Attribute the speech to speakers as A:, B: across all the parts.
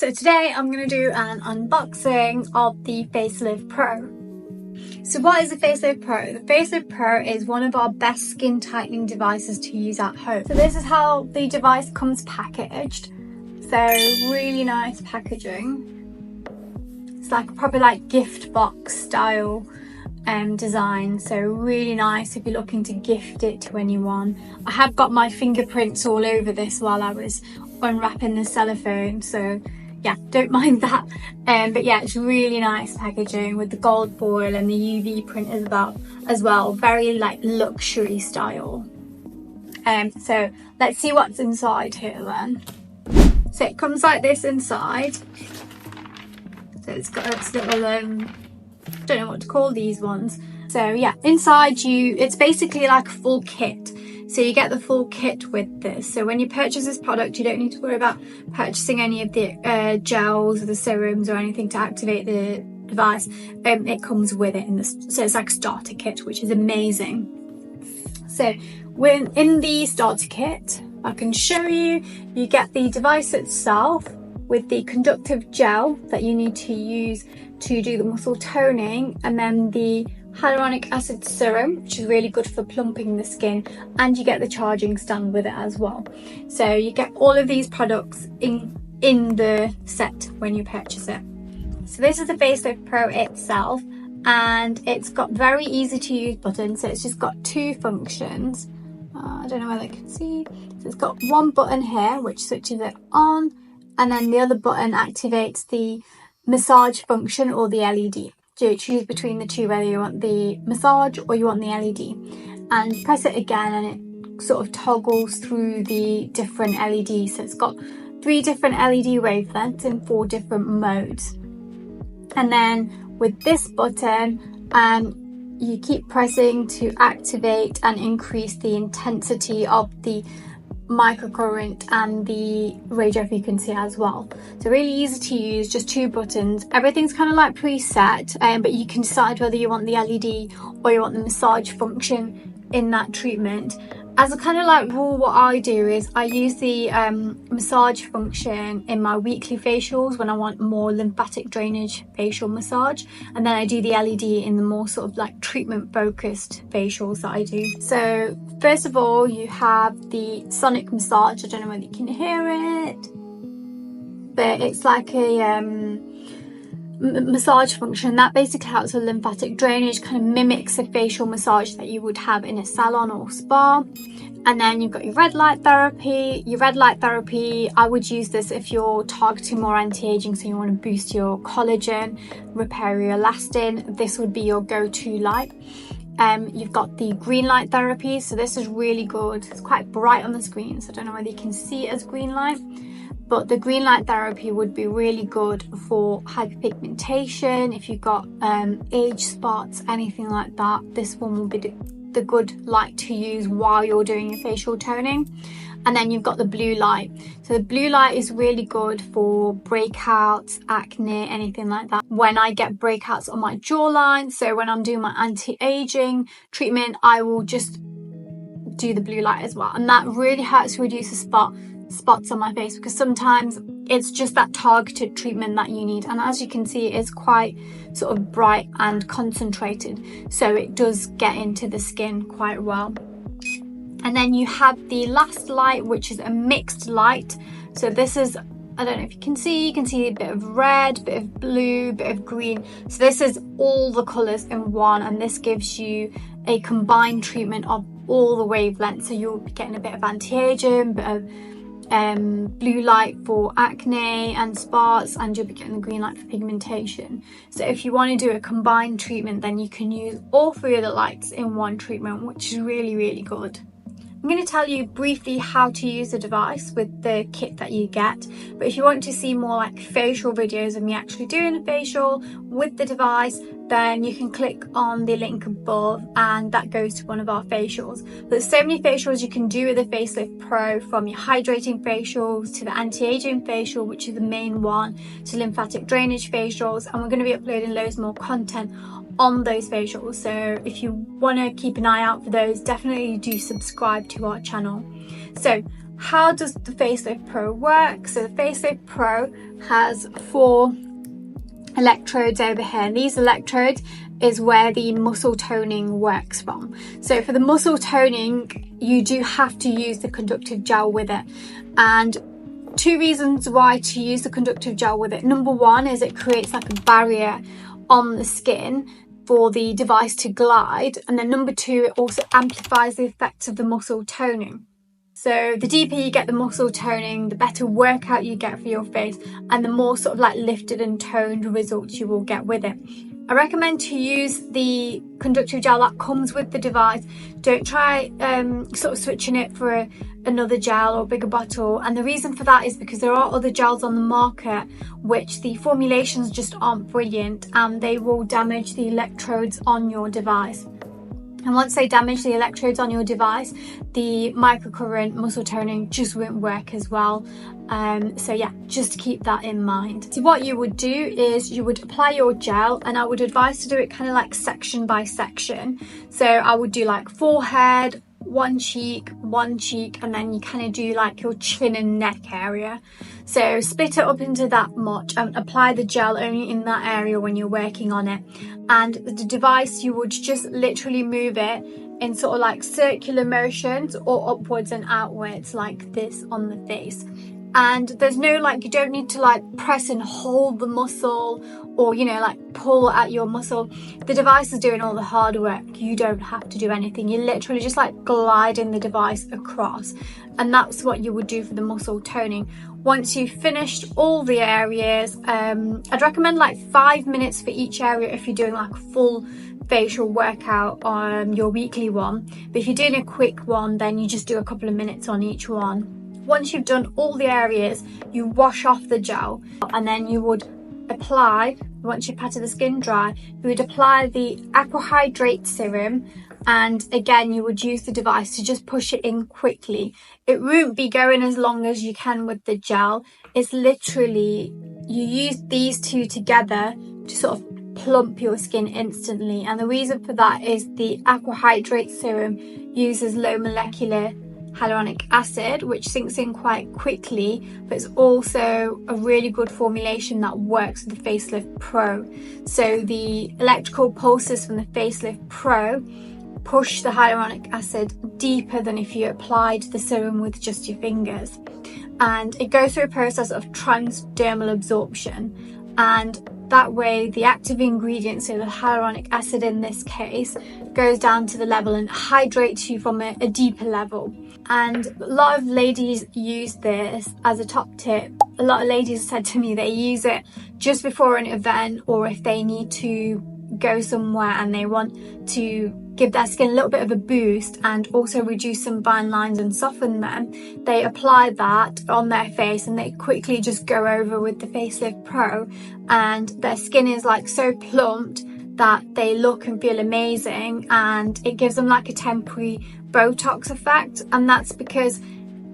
A: So today I'm going to do an unboxing of the Facelift Pro. So what is the Facelift Pro? The Facelift Pro is one of our best skin tightening devices to use at home. So this is how the device comes packaged. So really nice packaging. It's like a proper like gift box style design, so really nice if you're looking to gift it to anyone. I have got my fingerprints all over this while I was unwrapping the cellophane, so yeah, don't mind that. But yeah, it's really nice packaging with the gold foil and the UV print as well, very like luxury style. So let's see what's inside here then. So it comes like this inside. So it's got its little don't know what to call these ones. So yeah, inside it's basically like a full kit. So you get the full kit with this. So when you purchase this product, you don't need to worry about purchasing any of the gels or the serums or anything to activate the device. It comes with it so it's like a starter kit, which is amazing. So when in the starter kit, I can show you, you get the device itself with the conductive gel that you need to use to do the muscle toning, and then the hyaluronic acid serum, which is really good for plumping the skin, and you get the charging stand with it as well. So you get all of these products in the set when you purchase it. So this is the Facelift Pro itself, and it's got very easy to use buttons. So it's just got two functions. I don't know whether I can see. So it's got one button here which switches it on, and then the other button activates the massage function or the LED. So you choose between the two, whether you want the massage or you want the LED, and press it again and it sort of toggles through the different LEDs. So it's got 3 different LED wavelengths in 4 different modes. And then with this button, you keep pressing to activate and increase the intensity of the microcurrent and the radiofrequency as well. So really easy to use, just 2 buttons. Everything's kind of like preset, but you can decide whether you want the LED or you want the massage function in that treatment. As a kind of like rule, what I do is I use the massage function in my weekly facials when I want more lymphatic drainage facial massage, and then I do the LED in the more sort of like treatment focused facials that I do. So first of all, you have the sonic massage. I don't know whether you can hear it, but it's like a massage function that basically helps with lymphatic drainage, kind of mimics a facial massage that you would have in a salon or spa. And then you've got your red light therapy. Your red light therapy, I would use this if you're targeting more anti-aging, so you want to boost your collagen, repair your elastin. This would be your go-to light. You've got the green light therapy, so this is really good. It's quite bright on the screen, so I don't know whether you can see it as green light, but the green light therapy would be really good for hyperpigmentation. If you've got age spots, anything like that, this one will be the good light to use while you're doing your facial toning. And then you've got the blue light. So the blue light is really good for breakouts, acne, anything like that. When I get breakouts on my jawline, so when I'm doing my anti-aging treatment, I will just do the blue light as well, and that really helps reduce the spots on my face, because sometimes it's just that targeted treatment that you need. And as you can see, it's quite sort of bright and concentrated, so it does get into the skin quite well. And then you have the last light, which is a mixed light. So this is, I don't know if you can see a bit of red, bit of blue, bit of green. So this is all the colors in one, and this gives you a combined treatment of all the wavelengths. So you'll be getting a bit of anti-aging, bit of blue light for acne and spots, and you'll be getting the green light for pigmentation. So if you want to do a combined treatment, then you can use all 3 of the lights in one treatment, which is really, really good. I'm going to tell you briefly how to use the device with the kit that you get, but if you want to see more like facial videos of me actually doing a facial with the device, then you can click on the link above and that goes to one of our facials. There's so many facials you can do with the Facelift Pro, from your hydrating facials to the anti-aging facial, which is the main one, to lymphatic drainage facials, and we're going to be uploading loads more content on those facials. So if you want to keep an eye out for those, definitely do subscribe to our channel. So how does the Facelift Pro work? So the Facelift Pro has 4 electrodes over here, and these electrodes is where the muscle toning works from. So for the muscle toning, you do have to use the conductive gel with it, and 2 reasons why to use the conductive gel with it. Number 1 is it creates like a barrier on the skin for the device to glide, and then number 2, it also amplifies the effects of the muscle toning. So the deeper you get the muscle toning, the better workout you get for your face, and the more sort of like lifted and toned results you will get with it. I recommend to use the conductive gel that comes with the device. Don't try sort of switching it for another gel or bigger bottle, and the reason for that is because there are other gels on the market which the formulations just aren't brilliant, and they will damage the electrodes on your device. And once they damage the electrodes on your device, the microcurrent muscle toning just won't work as well. So yeah, just keep that in mind. So what you would do is you would apply your gel, and I would advise to do it kind of like section by section. So I would do like forehead, one cheek, and then you kind of do like your chin and neck area. So split it up into that much and apply the gel only in that area when you're working on it. And the device, you would just literally move it in sort of like circular motions or upwards and outwards like this on the face. And there's no like, you don't need to like press and hold the muscle or, you know, like pull at your muscle. The device is doing all the hard work. You don't have to do anything. You're literally just like gliding the device across, and that's what you would do for the muscle toning. Once you've finished all the areas, I'd recommend like 5 minutes for each area if you're doing like a full facial workout on your weekly one. But if you're doing a quick one, then you just do a couple of minutes on each one. Once you've done all the areas, you wash off the gel, and then you would apply, once you've patted the skin dry, you would apply the Aqua Hydrate serum, and again you would use the device to just push it in quickly. It won't be going as long as you can with the gel. It's literally, you use these 2 together to sort of plump your skin instantly, and the reason for that is the Aqua Hydrate serum uses low molecular hyaluronic acid, which sinks in quite quickly, but it's also a really good formulation that works with the Facelift Pro. So the electrical pulses from the Facelift Pro push the hyaluronic acid deeper than if you applied the serum with just your fingers, and it goes through a process of transdermal absorption, and that way the active ingredient, so the hyaluronic acid in this case, goes down to the level and hydrates you from a deeper level. And a lot of ladies use this as a top tip. A lot of ladies said to me they use it just before an event, or if they need to go somewhere and they want to give their skin a little bit of a boost and also reduce some fine lines and soften them, they apply that on their face and they quickly just go over with the Facelift Pro, and their skin is like so plumped that they look and feel amazing, and it gives them like a temporary Botox effect, and that's because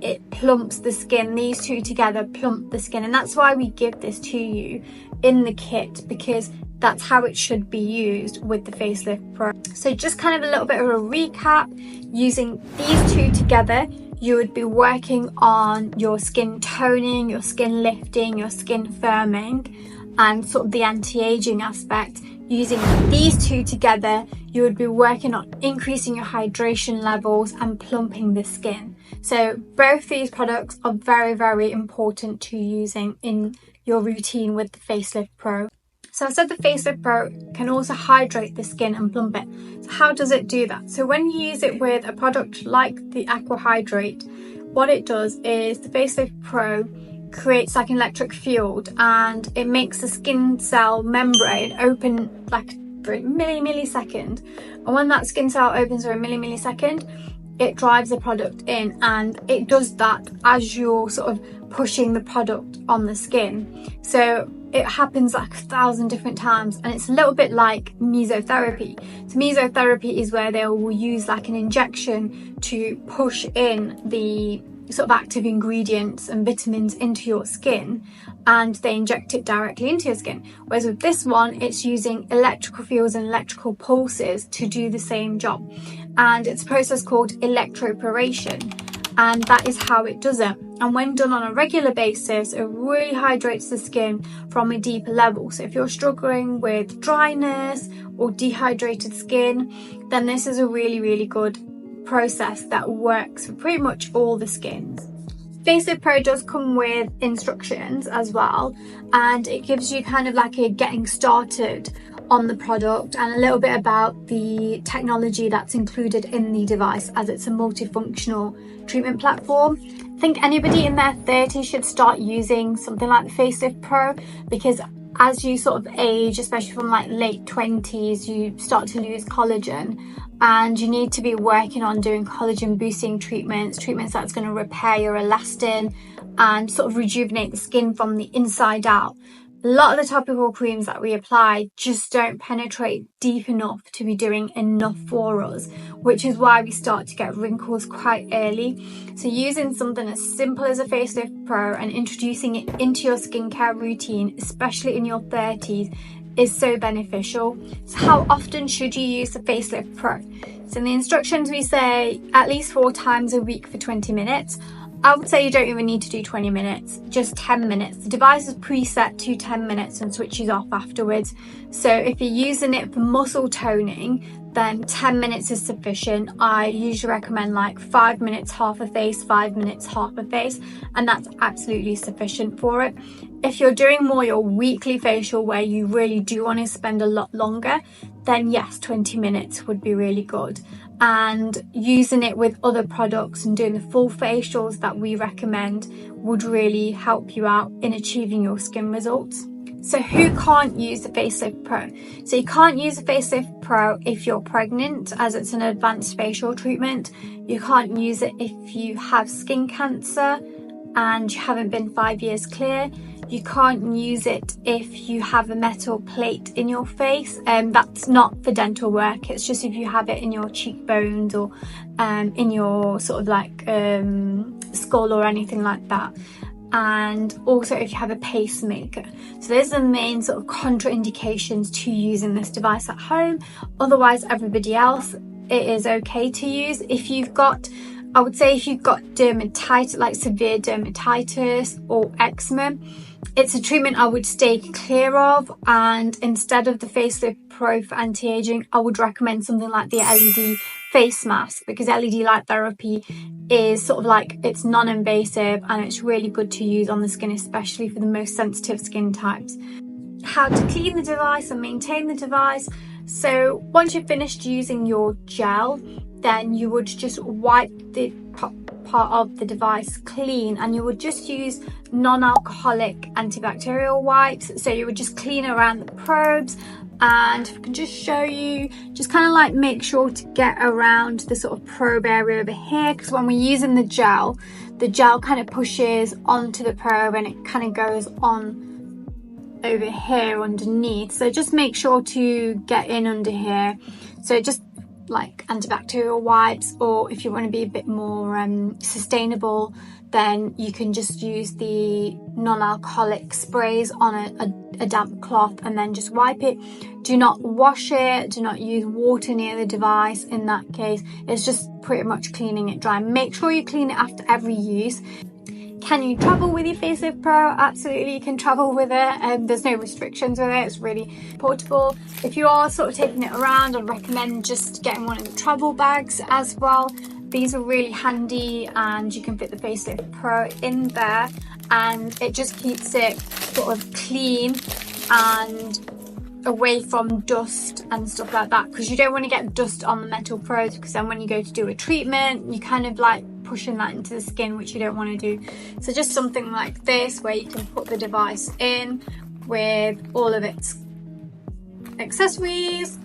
A: it plumps the skin. These 2 together plump the skin, and that's why we give this to you in the kit, because that's how it should be used with the Facelift Pro. So just kind of a little bit of a recap, using these 2 together, you would be working on your skin toning, your skin lifting, your skin firming, and sort of the anti-aging aspect. Using these 2 together, you would be working on increasing your hydration levels and plumping the skin. So both these products are very, very important to using in your routine with the Facelift Pro. So I said the Facelift Pro can also hydrate the skin and plump it. So how does it do that? So when you use it with a product like the Aqua Hydrate, what it does is the Facelift Pro creates like an electric field, and it makes the skin cell membrane open like for a millisecond, and when that skin cell opens for a millisecond, it drives the product in, and it does that as you're sort of pushing the product on the skin. So it happens like 1,000 different times, and it's a little bit like mesotherapy. So mesotherapy is where they will use like an injection to push in the sort of active ingredients and vitamins into your skin, and they inject it directly into your skin. Whereas with this one, it's using electrical fields and electrical pulses to do the same job, and it's a process called electroporation. and that is how it does it. And when done on a regular basis, it really hydrates the skin from a deeper level. So if you're struggling with dryness or dehydrated skin, then this is a really good process that works for pretty much all the skins. Facelift Pro does come with instructions as well, and it gives you kind of like a getting started on the product and a little bit about the technology that's included in the device, as it's a multifunctional treatment platform. I think anybody in their 30s should start using something like the Facelift Pro, because as you sort of age, especially from like late 20s, you start to lose collagen, and you need to be working on doing collagen boosting treatments that's going to repair your elastin and sort of rejuvenate the skin from the inside out. A lot of the topical creams that we apply just don't penetrate deep enough to be doing enough for us, which is why we start to get wrinkles quite early. So using something as simple as a Facelift Pro and introducing it into your skincare routine, especially in your 30s, is so beneficial. So how often should you use the Facelift Pro? So in the instructions we say at least 4 times a week for 20 minutes. I would say you don't even need to do 20 minutes, just 10 minutes. The device is preset to 10 minutes and switches off afterwards. So if you're using it for muscle toning, then 10 minutes is sufficient. I usually recommend like 5 minutes half a face, 5 minutes half a face, and that's absolutely sufficient for it. If you're doing more your weekly facial where you really do want to spend a lot longer, then yes, 20 minutes would be really good. And using it with other products and doing the full facials that we recommend would really help you out in achieving your skin results. So who can't use the Facelift Pro? So you can't use the Facelift Pro if you're pregnant, as it's an advanced facial treatment. You can't use it if you have skin cancer and you haven't been 5 years clear. You can't use it if you have a metal plate in your face. That's not for dental work. It's just if you have it in your cheekbones or in your sort of like skull or anything like that. And also if you have a pacemaker. So those are the main sort of contraindications to using this device at home. Otherwise, everybody else, it is okay to use. If you've got, I would say if you've got dermatitis, like severe dermatitis or eczema, it's a treatment I would stay clear of. And instead of the Facelift Pro for anti-aging, I would recommend something like the LED face mask, because LED light therapy is sort of like, it's non-invasive and it's really good to use on the skin, especially for the most sensitive skin types. How to clean the device and maintain the device. So once you've finished using your gel, then you would just wipe the part of the device clean, and you would just use non-alcoholic antibacterial wipes. So you would just clean around the probes, and if I can just show you, just kind of like make sure to get around the sort of probe area over here, because when we're using the gel kind of pushes onto the probe and it kind of goes on over here underneath. So just make sure to get in under here. So just like antibacterial wipes, or if you want to be a bit more sustainable, then you can just use the non-alcoholic sprays on a damp cloth and then just wipe it. Do not wash it, do not use water near the device. In that case, it's just pretty much cleaning it dry. Make sure you clean it after every use. Can you travel with your Facelift Pro? Absolutely, you can travel with it. There's no restrictions with it. It's really portable. If you are sort of taking it around, I'd recommend just getting one of the travel bags as well. These are really handy, and you can fit the Facelift Pro in there, and it just keeps it sort of clean and away from dust and stuff like that, because you don't want to get dust on the metal probes, because then when you go to do a treatment, you kind of like pushing that into the skin, which you don't want to do. So just something like this, where you can put the device in with all of its accessories.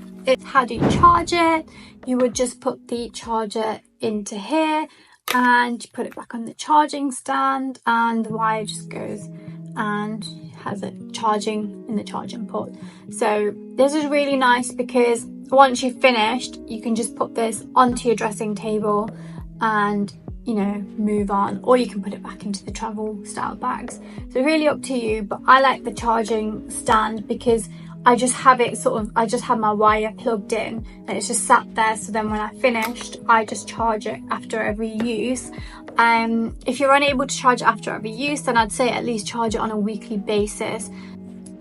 A: How do you charge it? You would just put the charger into here and put it back on the charging stand, and the wire just goes and has it charging in the charging port. So this is really nice, because once you've finished, you can just put this onto your dressing table and, you know, move on, or you can put it back into the travel style bags. So really up to you, but I like the charging stand because I just have it I just have my wire plugged in and it's just sat there, so then when I finished I just charge it after every use. If you're unable to charge it after every use, then I'd say at least charge it on a weekly basis.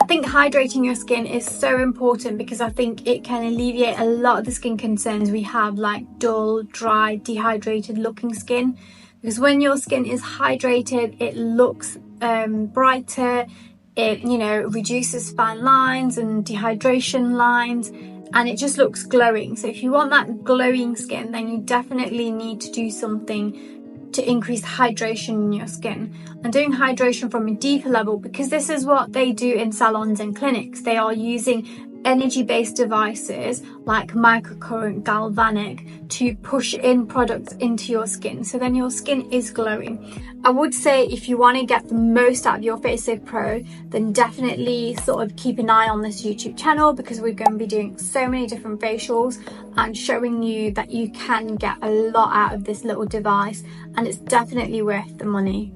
A: I think hydrating your skin is so important because I think it can alleviate a lot of the skin concerns we have, like dull, dry, dehydrated looking skin. Because when your skin is hydrated, it looks brighter, it, you know, reduces fine lines and dehydration lines, and it just looks glowing. So if you want that glowing skin, then you definitely need to do something to increase hydration in your skin, and doing hydration from a deeper level, because this is what they do in salons and clinics. They are using energy-based devices like microcurrent, galvanic, to push in products into your skin, so then your skin is glowing. I would say if you want to get the most out of your Facelift Pro, then definitely sort of keep an eye on this YouTube channel, because we're going to be doing so many different facials and showing you that you can get a lot out of this little device, and it's definitely worth the money.